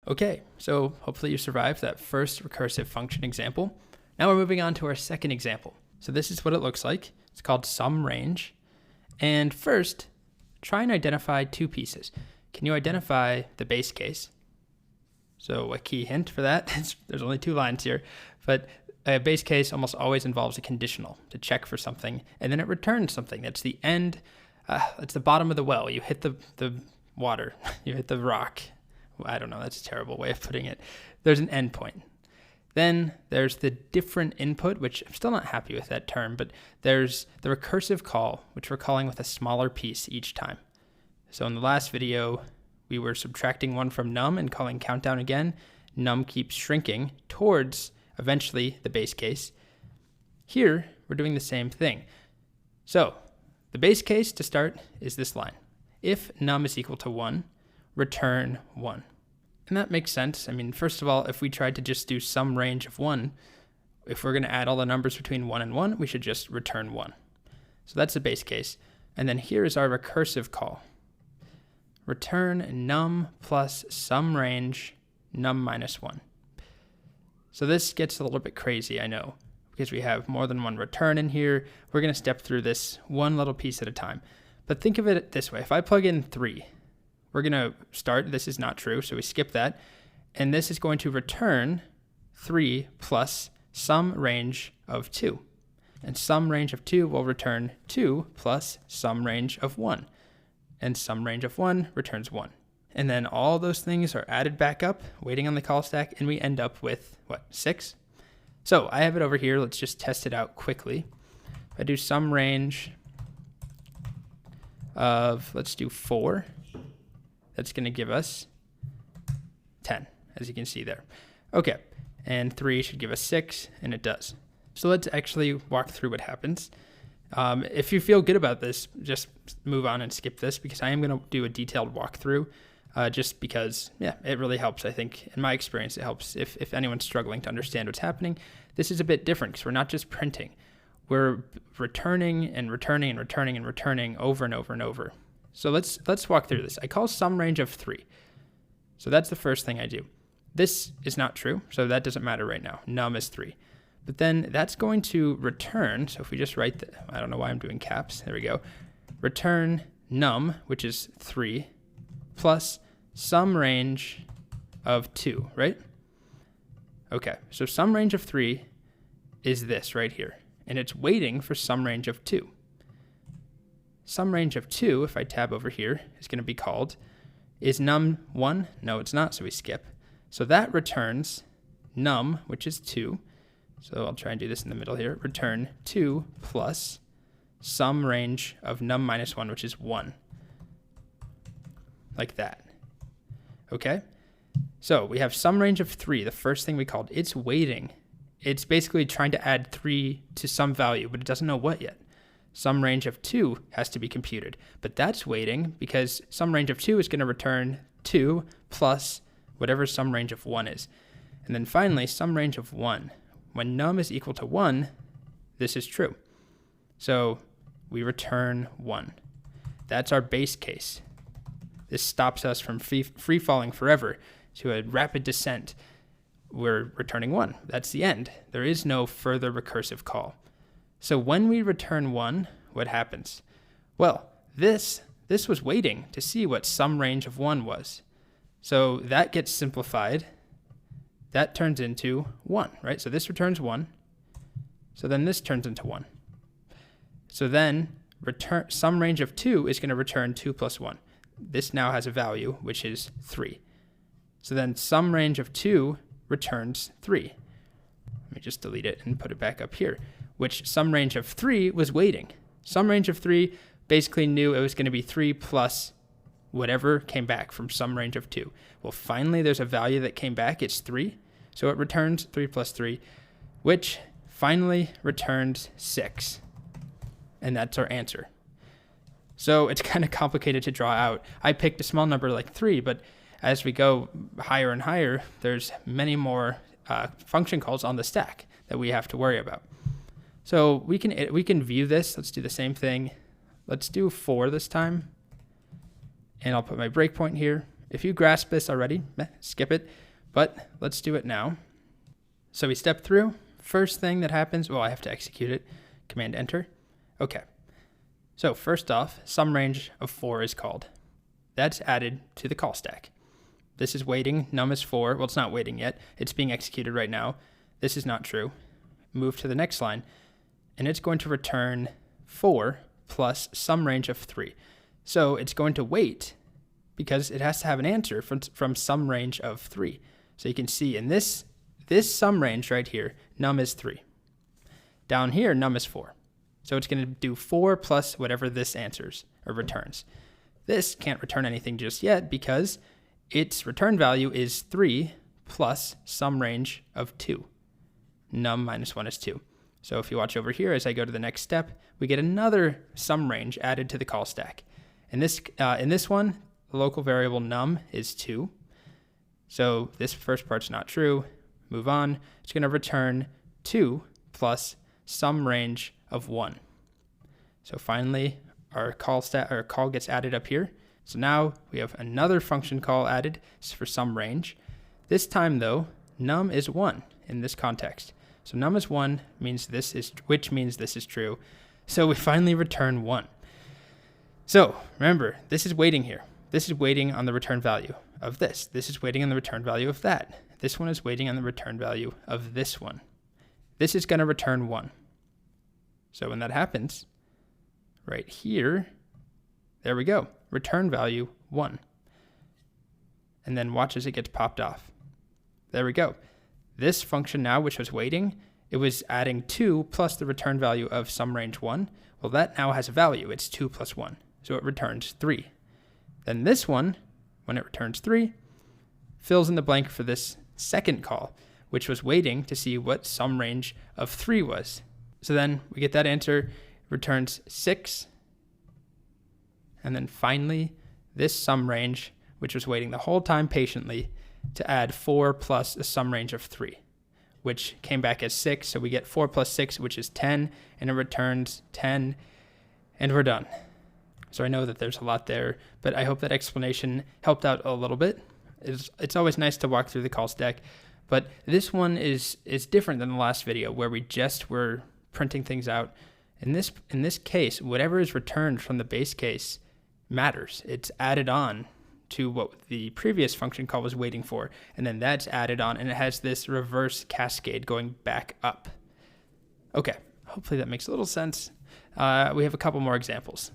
Okay, so hopefully you survived that first recursive function example. Now we're moving on to our second example. So this is what it looks like. It's called SumRange. And first, try and identify two pieces. Can you identify the base case? So a key hint for that is there's only 2 lines here, but a base case almost always involves a conditional to check for something, and then it returns something. That's the end, it's the bottom of the well. You hit the water, you hit the rock. I don't know, that's a terrible way of putting it. There's an endpoint. Then there's the different input, which I'm still not happy with that term, but there's the recursive call, which we're calling with a smaller piece each time. So in the last video, we were subtracting 1 from num and calling countdown again. Num keeps shrinking towards eventually the base case. Here, we're doing the same thing. So the base case to start is this line. If num is equal to 1, return 1. And that makes sense. I mean, first of all, if we tried to just do some range of 1, if we're going to add all the numbers between 1 and 1, we should just return 1. So that's the base case. And then here is our recursive call. Return num plus some range num minus 1. So this gets a little bit crazy, I know, because we have more than one return in here. We're going to step through this one little piece at a time. But think of it this way. If I plug in 3, we're going to start, this is not true, so we skip that. And this is going to return 3 plus some range of 2. And some range of 2 will return 2 plus some range of 1. And some range of 1 returns 1. And then all those things are added back up, waiting on the call stack, and we end up with, 6? So I have it over here. Let's just test it out quickly. If I do some range of, let's do 4, that's going to give us 10, as you can see there. Okay, and 3 should give us 6, and it does. So let's actually walk through what happens. If you feel good about this, just move on and skip this, because I am going to do a detailed walkthrough, just because, it really helps. I think, in my experience, it helps if anyone's struggling to understand what's happening. This is a bit different, because we're not just printing. We're returning and returning and returning and returning over and over and over. So let's walk through this. I call some range of 3. So that's the first thing I do. This is not true, so that doesn't matter right now. Num is 3. But then that's going to return, so if we just write, I don't know why I'm doing caps, there we go. Return num, which is 3, plus some range of 2, right? Okay, so some range of 3 is this right here, and it's waiting for some range of 2. Some range of 2, if I tab over here, is going to be called, is num 1? No, it's not, so we skip. So that returns num, which is 2. So I'll try and do this in the middle here. Return 2 plus some range of num minus 1, which is 1. Like that. Okay? So we have some range of 3, the first thing we called. It's waiting. It's basically trying to add 3 to some value, but it doesn't know what yet. Some range of 2 has to be computed, but that's waiting because some range of 2 is going to return 2 plus whatever some range of 1 is. And then finally, some range of 1. When num is equal to 1, this is true. So we return 1. That's our base case. This stops us from free falling forever to a rapid descent. We're returning 1. That's the end. There is no further recursive call. So when we return 1, what happens? Well, this was waiting to see what some range of 1 was. So that gets simplified. That turns into 1, right? So this returns 1. So then this turns into 1. So then some range of 2 is going to return 2 plus 1. This now has a value, which is 3. So then some range of 2 returns 3. Let me just delete it and put it back up here, which some range of 3 was waiting. Some range of 3 basically knew it was going to be 3 plus whatever came back from some range of 2. Well, finally, there's a value that came back. It's 3. So it returns 3 plus 3, which finally returns 6. And that's our answer. So it's kind of complicated to draw out. I picked a small number like 3, but as we go higher and higher, there's many more function calls on the stack that we have to worry about. So we can view this. Let's do the same thing. Let's do 4 this time. And I'll put my breakpoint here. If you grasp this already, skip it, but let's do it now. So we step through. First thing that happens, well, I have to execute it. Command enter. Okay. So first off, sum range of 4 is called. That's added to the call stack. This is waiting, num is 4. Well, it's not waiting yet. It's being executed right now. This is not true. Move to the next line, and it's going to return 4 plus sum range of 3. So it's going to wait because it has to have an answer from sum range of 3. So you can see in this sum range right here, num is 3. Down here, num is 4. So it's going to do 4 plus whatever this answers or returns. This can't return anything just yet because its return value is 3 plus sum range of 2. Num minus 1 is 2. So if you watch over here, as I go to the next step, we get another sum range added to the call stack. In this one, the local variable num is 2. So this first part's not true. Move on. It's going to return 2 plus sum range of 1. So finally, our call gets added up here. So now we have another function call added for sum range. This time though, num is 1 in this context. So num is 1 which means this is true. So we finally return 1. So remember, this is waiting here. This is waiting on the return value of this. This is waiting on the return value of that. This one is waiting on the return value of this one. This is going to return 1. So when that happens, right here, there we go, return value 1. And then watch as it gets popped off. There we go. This function now, which was waiting, it was adding 2 plus the return value of sum range 1. Well, that now has a value. It's 2 plus 1. So it returns 3. Then this one, when it returns 3, fills in the blank for this second call, which was waiting to see what sum range of 3 was. So then we get that answer, returns 6. And then finally, this sum range, which was waiting the whole time patiently, to add 4 plus a sum range of 3, which came back as 6. So we get 4 plus 6, which is 10, and it returns 10, and we're done. So I know that there's a lot there, but I hope that explanation helped out a little bit. It's always nice to walk through the call stack, but this one is different than the last video where we just were printing things out. In this case, whatever is returned from the base case matters. It's added on to what the previous function call was waiting for, and then that's added on, and it has this reverse cascade going back up. Okay, hopefully that makes a little sense. We have a couple more examples.